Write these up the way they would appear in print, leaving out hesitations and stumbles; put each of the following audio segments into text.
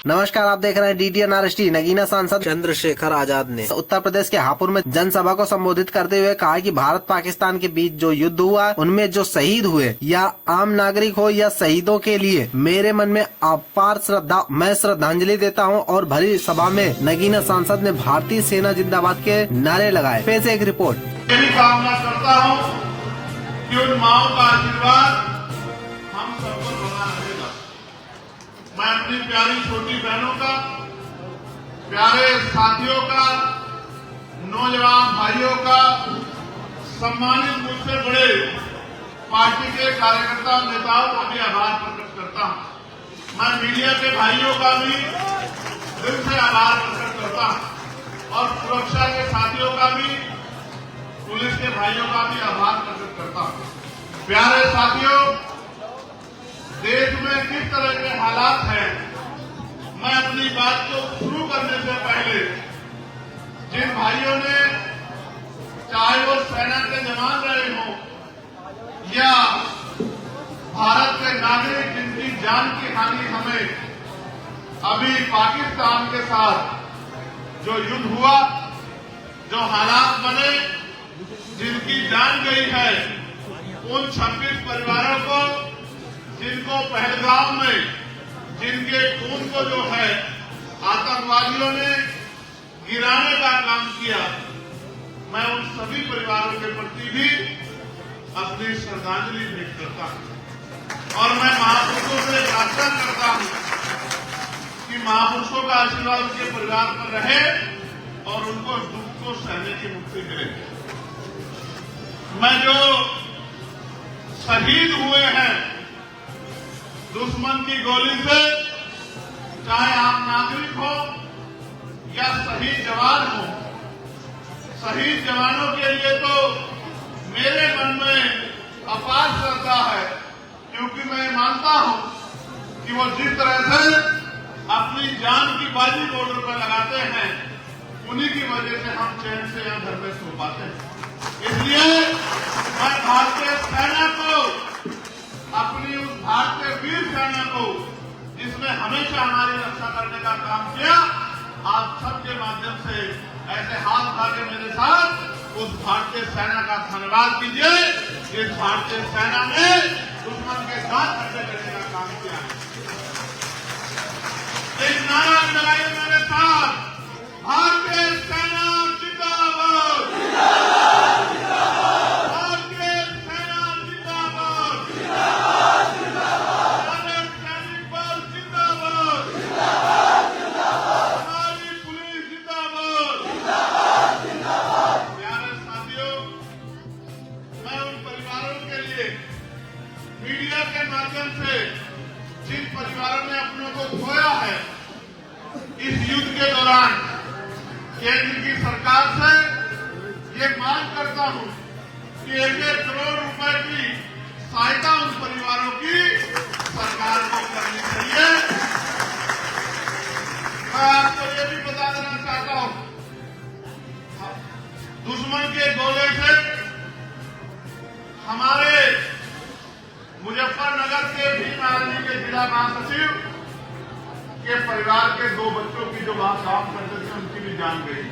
नमस्कार, आप देख रहे हैं DTN RST। नगीना सांसद चंद्रशेखर आजाद ने उत्तर प्रदेश के हापुड़ में जनसभा को संबोधित करते हुए कहा कि भारत पाकिस्तान के बीच जो युद्ध हुआ उनमें जो शहीद हुए या आम नागरिक हो या शहीदों के लिए मेरे मन में अपार श्रद्धा, मैं श्रद्धांजलि देता हूं। और भरी सभा में नगीना सांसद ने भारतीय सेना जिंदाबाद के नारे लगाए। पेश एक रिपोर्ट। यही कामना करता हूं कि उन माओ का आशीर्वाद हम सबको बना रहेगा। मैं अपनी प्यारी छोटी बहनों का, प्यारे साथियों का, नौजवान भाइयों का, सम्मानित मुझसे बड़े पार्टी के कार्यकर्ता नेताओं का भी आभार प्रकट करता हूं। मैं मीडिया के भाइयों का भी दिल से आभार प्रकट करता हूं और सुरक्षा के साथियों का भी, पुलिस के भाइयों का भी आभार प्रकट करता हूं। प्यारे साथियों, देश में किस तरह के हालात हैं, मैं अपनी बात को शुरू करने से पहले जिन भाइयों ने, चाहे वो सेना के जवान रहे हों या भारत के नागरिक जिनकी जान की हानि हमें अभी पाकिस्तान के साथ जो युद्ध हुआ, जो हालात बने, जिनकी जान गई है, उन 26 परिवारों को जिनको पहलगाम में जिनके खून को जो है आतंकवादियों ने गिराने का काम किया, मैं उन सभी परिवारों के प्रति भी अपनी श्रद्धांजलि भेंट करता हूं। और मैं महापुरुषों से प्रार्थना करता हूं कि महापुरुषों का आशीर्वाद उनके परिवार पर रहे और उनको दुख को सहने की मुक्ति मिले। मैं जो शहीद हुए हैं दुश्मन की गोली से, चाहे आम नागरिक हो या शहीद जवान हो, शहीद जवानों के लिए तो मेरे मन में अपार श्रद्धा है, क्योंकि मैं मानता हूं कि वो जिस तरह से अपनी जान की बाजी बॉर्डर पर लगाते हैं, उन्हीं की वजह से हम चैन से यहां घर में सो पाते हैं। इसलिए मैं भारतीय सेना को, अपनी उस भारतीय वीर सेना को जिसने हमेशा हमारी रक्षा करने का काम किया, आप सबके माध्यम से ऐसे हाथ उठा के मेरे साथ उस भारतीय सेना का धन्यवाद कीजिए, जिस भारतीय सेना ने दुश्मन के साथ खड़े करने का काम किया है। एक नारा लगाइए मेरे साथ, भारतीय सेना जिंदाबाद, भारतीय सेना जिंदाबाद, हमारे सैनिक बल जिंदाबाद, हमारी पुलिस जिंदाबाद। प्यारे साथियों, मैं उन परिवारों के लिए मीडिया के माध्यम से, जिन परिवारों ने अपनों को खोया है इस युद्ध के दौरान, केंद्र की सरकार से ये मांग करता हूं कि 1-1 करोड़ रुपए की सहायता उन परिवारों की सरकार को करनी चाहिए। मैं आपको ये भी बता देना चाहता हूं, दुश्मन के गोले से हमारे मुजफ्फरनगर के भीम आर्मी के जिला महासचिव के परिवार के 2 बच्चों की जो वहां काम करते थे, उनकी भी जान गई।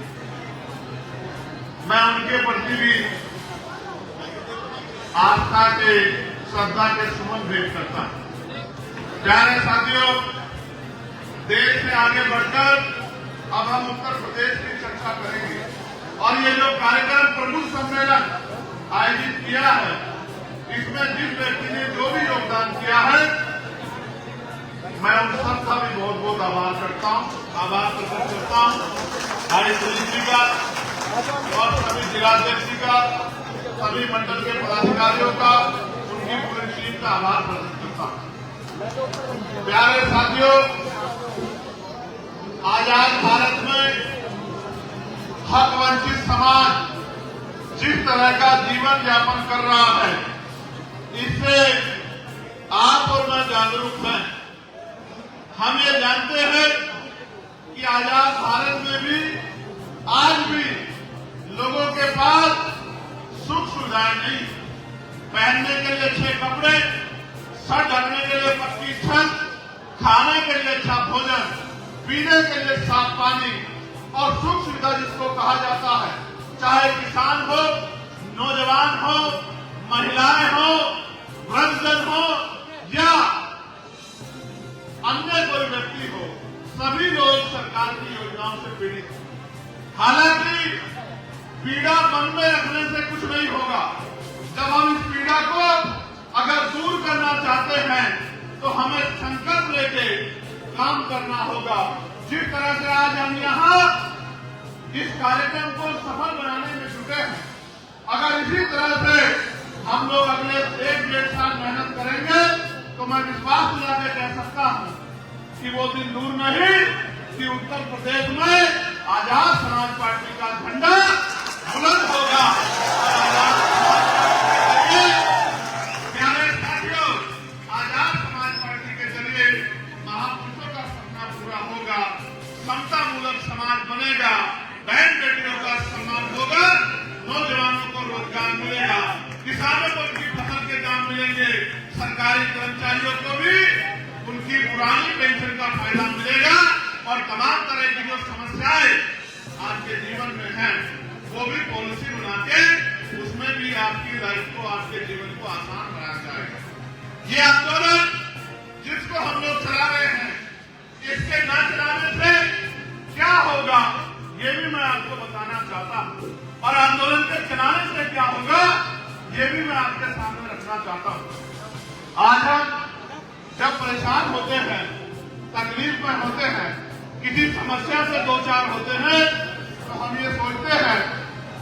मैं उनके प्रति भी आस्था के, श्रद्धा के सुमन भेंट करता हूं। प्यारे साथियों, देश से आगे बढ़कर अब हम उत्तर प्रदेश की चर्चा करेंगे और ये जो कार्यक्रम प्रमुख सम्मेलन आयोजित किया है, इसमें जिस व्यक्ति ने जो भी योगदान किया है, मैं उन सबका भी बहुत बहुत आभार करता हूं, आभार प्रकट करता हूं। हमारे पुलिस जी का और सभी जिलाध्यक्ष जी का, सभी मंडल के पदाधिकारियों का, उनकी पूरी टीम का आभार प्रकट करता हूं। प्यारे साथियों, आजाद भारत में हक वंचित समाज जिस तरह का जीवन यापन कर रहा है, इससे आप और मैं जागरूक हैं। हम ये जानते हैं कि आजाद भारत में भी आज भी लोगों के पास सुख सुविधाएं नहीं, पहनने के लिए अच्छे कपड़े, सर ढकने के लिए पक्की छत, खाने के लिए अच्छा भोजन, पीने के लिए साफ पानी और सुख सुविधा जिसको कहा जाता है, चाहे किसान हो, नौजवान हो, महिलाएं हो, वृद्धजन हो या अन्य कोई व्यक्ति हो, सभी लोग सरकार की योजनाओं से पीड़ित हैं। हालांकि पीड़ा मन में रखने से कुछ नहीं होगा। जब हम इस पीड़ा को अगर दूर करना चाहते हैं तो हमें संकल्प लेके काम करना होगा। जिस तरह से आज हम यहाँ इस कार्यक्रम को सफल बनाने में जुटे हैं, अगर इसी तरह से हम लोग अगले 1-1.5 साल मेहनत करेंगे तो मैं विश्वास दिला के कह सकता हूं कि वो दिन दूर नहीं कि उत्तर प्रदेश में आजाद समाज पार्टी का झंडा बुलंद होगा। प्यारे साथियों, आजाद समाज पार्टी के जरिए महापुरुषों का सपना पूरा होगा, समता मूलक समाज बनेगा, बहन बेटियों का सम्मान होगा, नौजवानों को रोजगार मिलेगा, किसानों को उनकी फसल के दाम मिलेंगे, सरकारी कर्मचारियों को भी उनकी पुरानी पेंशन का फायदा मिलेगा और तमाम तरह की जो समस्याएं आज के जीवन में हैं वो भी पॉलिसी बना के उसमें भी आपकी लाइफ को, आपके जीवन को आसान बनाया जाएगा। ये आंदोलन जिसको हम लोग चला रहे हैं, इसके न चलाने से क्या होगा ये भी मैं आपको बताना चाहता हूँ, और आंदोलन के चलाने से क्या होगा ये भी मैं आपके सामने रखना चाहता हूँ। आज हम जब परेशान होते हैं, तकलीफ में होते हैं, किसी समस्या से दो चार होते हैं तो हम ये सोचते हैं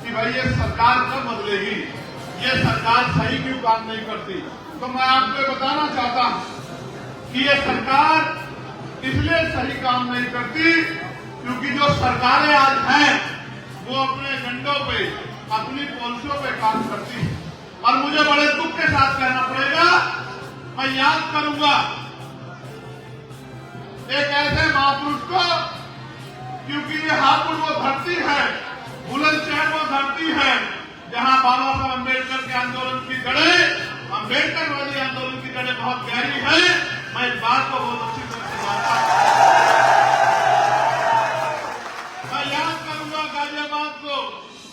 कि भाई ये सरकार कब बदलेगी, ये सरकार सही क्यों काम नहीं करती। तो मैं आपको बताना चाहता हूं कि ये सरकार इसलिए सही काम नहीं करती क्योंकि जो सरकारें आज हैं वो अपने एजेंडों पे, अपनी पॉलिसियों पे काम करती है। और मुझे बड़े दुख के साथ कहना पड़ेगा, मैं याद करूंगा एक ऐसे महापुरुष को, क्योंकि ये हापुड़ वो धरती है, बुलंदशहर वो धरती है जहां बाबा साहब अम्बेडकर के आंदोलन की जड़ें, अम्बेडकरवादी आंदोलन की जड़ें बहुत गहरी है। मैं इस बात को बहुत अच्छी तरह से जानता हूं। मैं याद करूंगा गाजियाबाद को,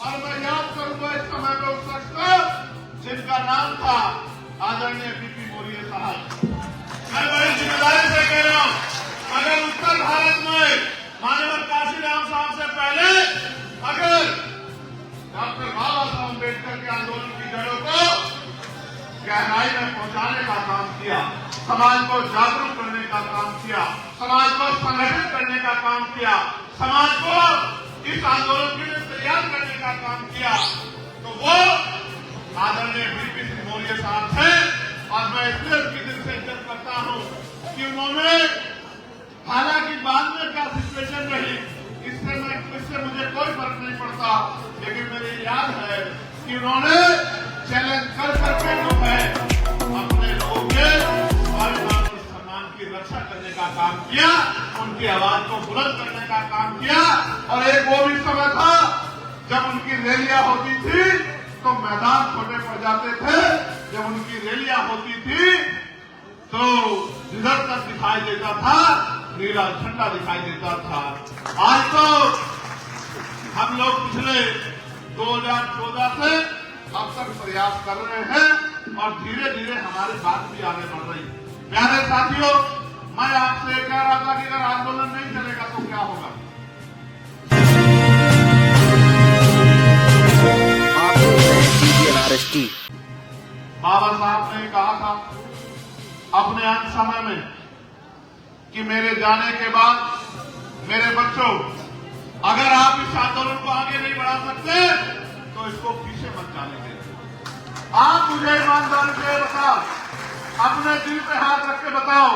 और मैं याद करूंगा इस समय में उस शख्स को जिनका नाम था आदरणीय बीपी मौर्य साहब। मैं बड़ी जिम्मेदारी से कह रहा हूं, अगर उत्तर भारत में माननीय काशीराम साहब से पहले अगर डॉक्टर बाबा साहब अम्बेडकर के आंदोलन की जड़ों को गहराई में पहुंचाने का काम किया, समाज को जागरूक करने का काम किया, समाज को संगठित करने का काम किया, समाज को इस आंदोलन के लिए तैयार करने का काम किया, तो वो आदरणीय बीपी सिंह मौर्य साहब थे। और मैं इसलिए उसकी दिल से इज्जत करता हूं कि उन्होंने, हालांकि बाद में क्या सिचुएशन रही इससे मुझे कोई फर्क नहीं पड़ता, लेकिन मेरे याद है कि उन्होंने चैलेंज कर करके जो है अपने लोगों के सम्मान की रक्षा करने का काम किया, उनकी आवाज को बुलंद करने का काम किया। और एक वो भी समय था जब उनकी रैलियां होती थी तो मैदान छोटे पड़ जाते थे, जब उनकी रैलियां होती थी तो जिधर तक दिखाई देता था नीला झंडा दिखाई देता था। आज तो हम लोग पिछले 2014 से अब तक प्रयास कर रहे हैं और धीरे धीरे हमारी बात भी आगे बढ़ रही है। प्यारे साथियों, मैं आपसे कह रहा था कि अगर आंदोलन नहीं चलेगा तो क्या होगा। बाबा साहब ने कहा था अपने अंत समय में कि मेरे जाने के बाद मेरे बच्चों, अगर आप इस आंदोलन को आगे नहीं बढ़ा सकते तो इसको पीछे मत जाने दें। आप मुझे ईमानदारी से बताओ, अपने दिल पे हाथ रख के बताओ,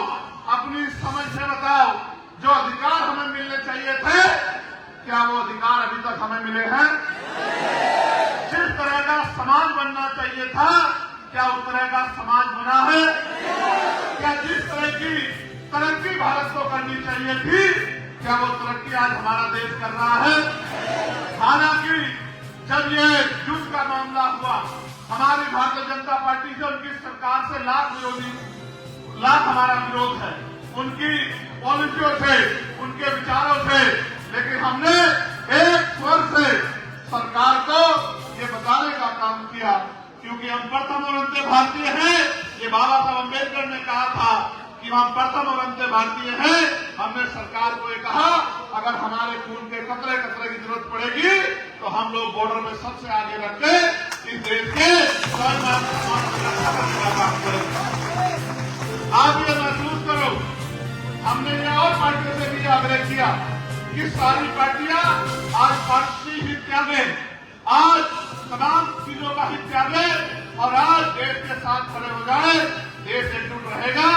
अपनी समझ से बताओ, जो अधिकार हमें मिलने चाहिए थे क्या वो अधिकार अभी तक हमें मिले हैं? जिस तरह का समाज बनना चाहिए था क्या उस तरह का समाज बना है? क्या जिस तरह की तरक्की भारत को करनी चाहिए थी क्या वो तरक्की आज हमारा देश कर रहा है? हालांकि जब ये युद्ध का मामला हुआ, हमारी भारतीय जनता पार्टी से, उनकी सरकार से लाख हमारा विरोध है, उनकी पॉलिसियों से, उनके विचारों से, लेकिन हमने एक स्वर से सरकार को ये बताने का काम किया, क्योंकि हम प्रथम और अंत्य भारतीय हैं। ये बाबा साहब अम्बेडकर ने कहा था कि हम प्रथम और अंत्य भारतीय हैं। हमने सरकार को ये कहा, अगर हमारे खून के कतरे कतरे की जरूरत पड़ेगी तो हम लोग बॉर्डर में सबसे आगे रख के इस देश के स्वाभिमान की रक्षा करने का काम करेंगे। आप ये महसूस करो, हमने ये और पार्टियों से भी आग्रह किया कि सारी पार्टियां आज पार्टी हित त्यागें, आज तमाम चीजों का हित त्यागें और आज देश के साथ खड़े हो जाए। देश एकजुट रहेगा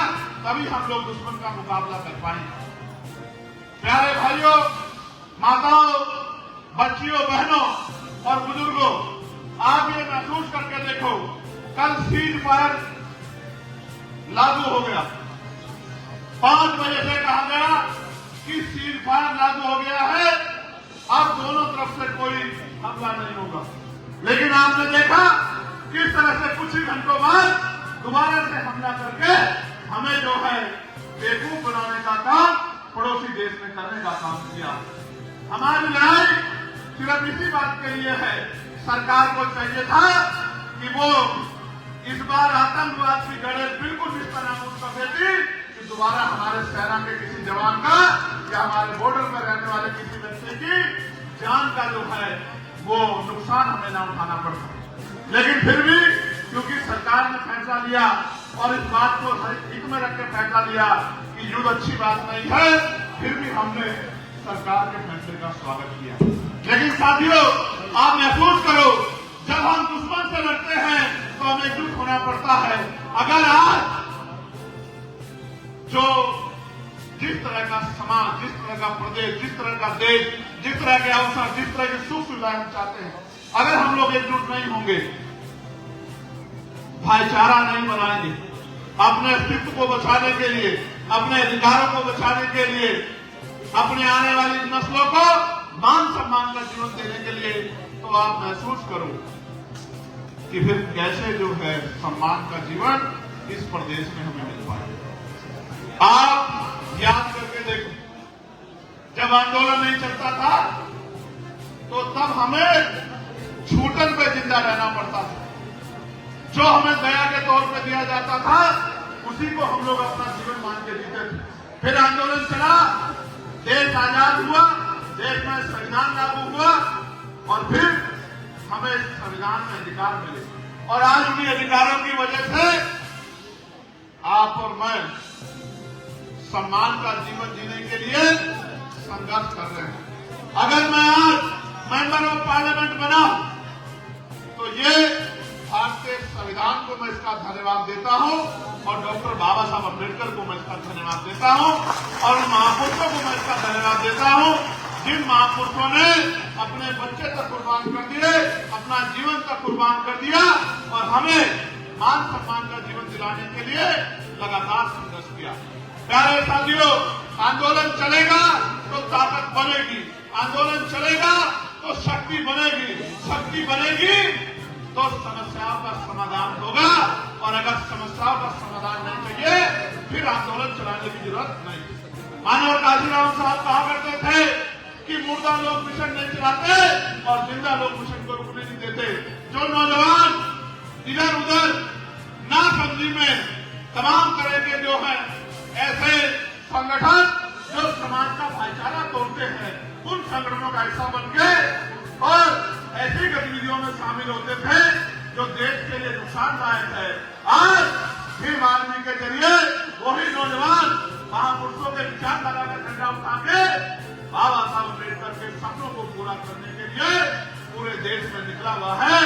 तभी हम लोग दुश्मन का मुकाबला कर पाएंगे। प्यारे भाइयों, माताओं, बच्चियों, बहनों और बुजुर्गों, आप ये महसूस करके देखो, कल सीज फायर लागू हो गया। 5 बजे से कहा गया कि सीज फायर लागू हो गया है, अब दोनों तरफ से कोई हमला नहीं होगा। लेकिन आपने देखा किस तरह से कुछ ही घंटों बाद दोबारा से हमला करके हमें जो है बेवकूफ बनाने का काम पड़ोसी देश में करने का काम किया। हमारी लड़ाई सिर्फ इसी बात के लिए है, सरकार को चाहिए था कि वो इस बार आतंकवाद की जड़ें बिल्कुल इस तरह नाबूद कर देती कि दोबारा हमारे सेना के किसी जवान का या हमारे बॉर्डर पर रहने वाले किसी व्यक्ति की जान का जो है वो नुकसान हमें ना उठाना पड़ता। लेकिन फिर भी क्योंकि सरकार ने फैसला लिया और इस बात को हित में रख के फैसला लिया कि युद्ध अच्छी बात नहीं है, फिर भी हमने सरकार के फैसले का स्वागत किया। लेकिन साथियों, आप महसूस करो, जब हम दुश्मन से लड़ते हैं तो हमें एकजुट होना पड़ता है। अगर आज जो जिस तरह का समाज, जिस तरह का प्रदेश, जिस तरह का देश, जिस तरह के अवसर, जिस तरह की सुख सुविधाएं हम चाहते हैं, अगर हम लोग एकजुट नहीं होंगे, भाईचारा नहीं बनाएंगे, अपने अस्तित्व को बचाने के लिए, अपने अधिकारों को बचाने के लिए, अपने आने वाली नस्लों को मान सम्मान का जीवन देने के लिए, तो आप महसूस करो कि फिर कैसे जो है सम्मान का जीवन इस प्रदेश में हमें मिल पाए। आप याद करके देखो, जब आंदोलन नहीं चलता था तो तब हमें छूटन पे जिंदा रहना पड़ता था। जो हमें दया के तौर पे दिया जाता था उसी को हम लोग अपना जीवन मान के जीते थे। फिर आंदोलन चला, देश आजाद हुआ, देश में संविधान लागू हुआ और फिर हमें संविधान में अधिकार मिले और आज उन्हीं अधिकारों की वजह से आप और मैं सम्मान का जीवन जीने के लिए संघर्ष कर रहे हैं। अगर मैं आज मेंबर ऑफ पार्लियामेंट बना तो ये भारतीय संविधान को मैं इसका धन्यवाद देता हूं और डॉक्टर बाबा साहब अम्बेडकर को मैं इसका धन्यवाद देता हूं और उन महापुरुषों को मैं इसका धन्यवाद देता हूं जिन महापुरुषों ने अपने बच्चे तक कुर्बान कर दिए, अपना जीवन तक कुर्बान कर दिया और हमें मान सम्मान का जीवन दिलाने के लिए लगातार संघर्ष किया। प्यारे साथियों, आंदोलन चलेगा तो ताकत बनेगी, आंदोलन चलेगा तो शक्ति बनेगी, शक्ति बनेगी तो समस्याओं का समाधान होगा और अगर समस्याओं का समाधान नहीं चाहिए फिर आंदोलन चलाने की जरूरत नहीं। मानव काशीराम साहब कहा करते थे कि मुर्दा लोग मिशन नहीं चलाते और जिंदा लोग मिशन को रुकने नहीं देते। जो नौजवान इधर उधर ना समझी में तमाम तरह के जो है ऐसे संगठन जो समाज का भाईचारा तोड़ते हैं उन संगठनों का हिस्सा बन के और ऐसी गतिविधियों में शामिल होते थे जो देश के लिए नुकसानदायक है। आज भीम आर्मी के जरिए वही नौजवान महापुरुषों के विचारधारा का झंडा उठा के बाबा साहब अम्बेडकर के सपनों को पूरा करने के लिए पूरे देश में निकला हुआ है।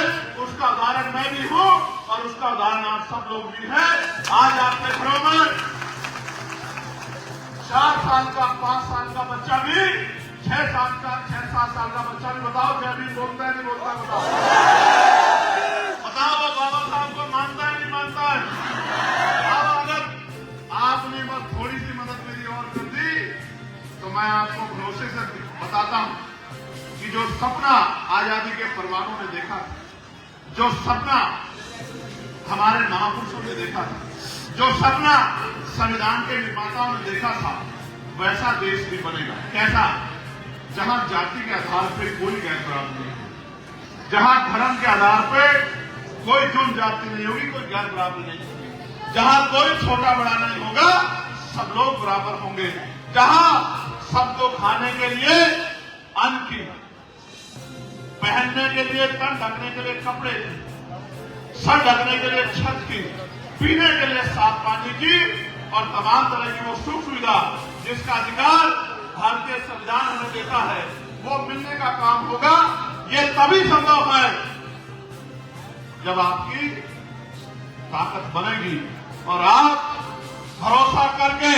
उसका उदाहरण मैं भी हूं और उसका उदाहरण आप सब लोग भी हैं। आज आपके घरों में 4 साल का 5 साल का बच्चा भी 6 7 साल का बच्चा भी बताओ क्या भी बोलता है नहीं बोलता बताओ बताओ वो बाबा साहब को मानता है नहीं मानता है। अब अगर आपने बस थोड़ी सी मदद मेरी और कर दी तो मैं आपको भरोसे से बताता हूं कि जो सपना आजादी के परवानों ने देखा था, जो सपना हमारे महापुरुषों ने देखा था, जो सपना संविधान के निर्माताओं ने देखा था, वैसा देश भी बनेगा। कैसा? जहां जाति के आधार पर कोई गैर बराबरी नहीं है, जहां धर्म के आधार पर कोई जुर्म जाति नहीं होगी, कोई गैर बराबरी नहीं होगी, जहां कोई छोटा बड़ा नहीं होगा, सब लोग बराबर होंगे, जहां सबको खाने के लिए अन्न की, पहनने के लिए तन ढकने के लिए कपड़े, सर ढकने के लिए छत की, पीने के लिए साफ पानी की और तमाम तरह की वो सुख सुविधा जिसका अधिकार भारतीय संविधान हमें देता है, वो मिलने का काम होगा। ये तभी संभव है जब आपकी ताकत बनेगी और आप भरोसा करके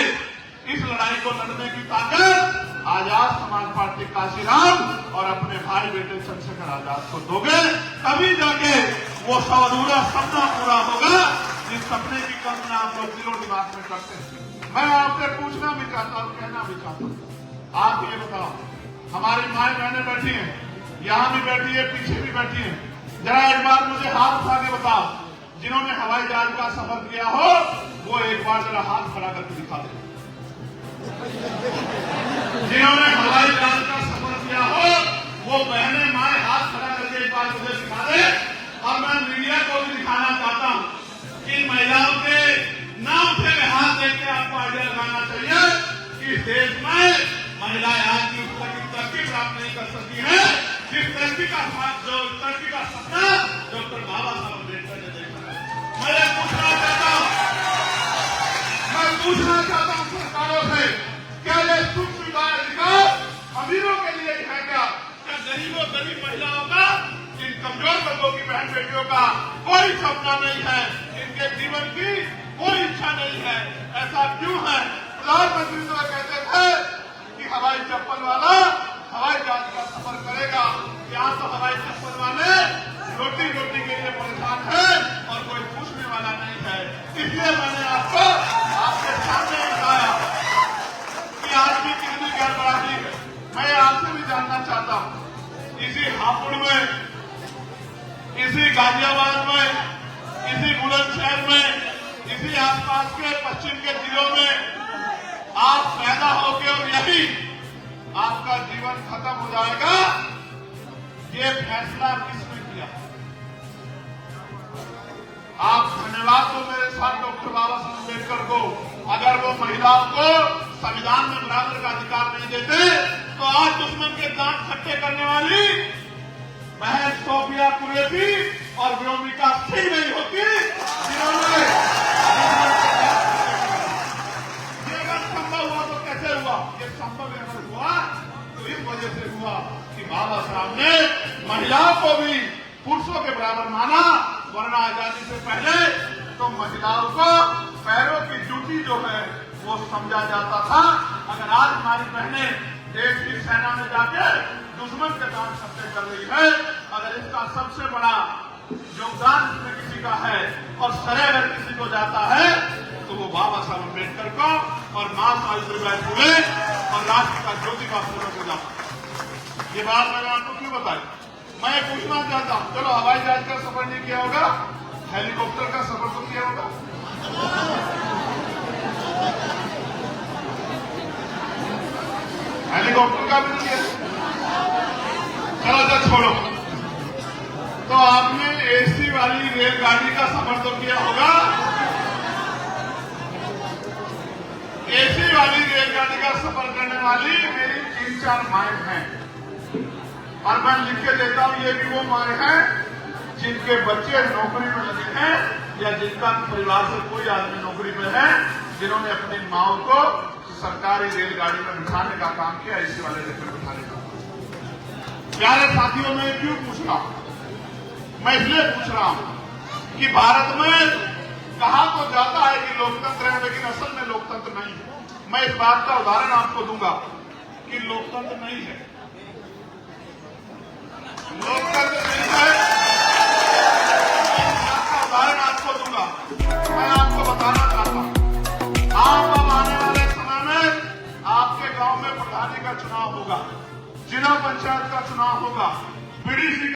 इस लड़ाई को लड़ने की ताकत आजाद समाज पार्टी काशीराम और अपने भाई बेटे चंद्रशेखर आजाद को दोगे, तभी जाके वो अधूरा सपना पूरा होगा जिस सपने की कल्पना आप लोग दिलो दिमाग में करते हैं। मैं आपसे पूछना भी चाहता हूँ, कहना भी चाहता हूँ, आप ये बताओ, हमारी माए बहनें बैठी हैं, यहां भी बैठी है, पीछे भी बैठी है, जरा एक बार मुझे हाथ उठा के बताओ, जिन्होंने हवाई जहाज का सफर किया हो वो एक बार जरा हाथ खड़ा करके दिखा दे। जिन्होंने हवाई जहाज का सफर किया हो वो बहने माए हाथ खड़ा करके एक बार मुझे दिखा दे। और मैं मीडिया को भी दिखाना चाहता हूं कि महिलाओं के नाम से हाथ देख के आपको आइडिया लगाना चाहिए कि इस देश में महिलाएं आज की तरक्की प्राप्त नहीं कर सकती है जिस तरक्की का सपना डॉक्टर बाबा साहब अम्बेडकर ने देखा है। मैं पूछना चाहता हूं सरकारों से, क्या ये सुख सुविधा अधिकार अमीरों के लिए है क्या गरीबों गरीब महिलाओं का, इन कमजोर वर्गों की बहन बेटियों का कोई सपना नहीं है, इनके जीवन की कोई इच्छा नहीं है? ऐसा क्यों है? प्रधानमंत्री तो कहते थे कि हवाई चप्पल वाला हवाई जहाज का सफर करेगा, यहाँ तो हवाई चप्पल वाले रोटी रोटी के लिए परेशान है और कोई पूछने वाला नहीं है। इसलिए मैंने आपको आपके सामने बताया कि आज भी कितनी गैर बराबरी है। मैं आपसे भी जानना चाहता हूँ, इसी हापुड़ में, इसी गाजियाबाद में, इसी बुलंदशहर में, इसी आसपास के पश्चिम के जिलों में आप पैदा होके और यही आपका जीवन खत्म हो जाएगा, ये फैसला किसने किया? आप धन्यवाद दो मेरे साथ डॉक्टर बाबा साहब अम्बेडकर को। अगर वो महिलाओं को संविधान में बराबर का अधिकार नहीं देते तो आज दुश्मन के दांत खट्टे करने वाली बहन सोफिया कुरैशी और व्योमिका सिंह नहीं होती, जिन्होंने ये अगर संभव हुआ तो कैसे हुआ? ये संभव अगर हुआ तो इस वजह से हुआ कि बाबा साहब ने महिलाओं को भी पुरुषों के बराबर माना, वरना आजादी से पहले तो महिलाओं को पैरों की जूती जो है वो समझा जाता था। अगर आज हमारी बहनें देश की सेना में जाके दुश्मन के दांत खट्टे कर रही है, अगर इसका सबसे बड़ा योगदान इसमें किसी का है और श्रेय अगर किसी को जाता है तो वो बाबा साहब अम्बेडकर को और मां सावित्रीबाई फुले और राष्ट्र का ज्योतिबा फुले को जाता है। ये बात मैंने आपको क्यों बताई? मैं पूछना चाहता हूं, चलो हवाई जहाज का सफर नहीं किया होगा, हेलीकॉप्टर का सफर तो किया होगा। हेलीकॉप्टर का भी किया। चलो तो छोड़ो, तो आपने एसी वाली रेलगाड़ी का सफर तो किया होगा। एसी वाली रेलगाड़ी का सफर करने वाली मेरी 3-4 माएं हैं और मैं लिख के देता हूं, ये भी वो माएं हैं जिनके बच्चे नौकरी में लगे हैं या जिनका परिवार से कोई आदमी नौकरी में है, जिन्होंने अपनी माओ को सरकारी रेलगाड़ी में बिठाने का काम किया, इसी वाले रेल में बिठाने का काम। प्यारे साथियों, मैं क्यों पूछ रहा हूं? मैं इसलिए पूछ रहा हूं कि भारत में कहा तो जाता है कि लोकतंत्र है, लेकिन असल में लोकतंत्र नहीं है। मैं इस बात का उदाहरण आपको दूंगा कि लोकतंत्र नहीं है, लोकतंत्र नहीं है। उदाहरण आपको दूंगा, मैं आपको बताना चाहता हूं, आप अब आने वाले समय में आपके गांव में प्रधानी का चुनाव होगा, जिला पंचायत का चुनाव होगा, बीडीसी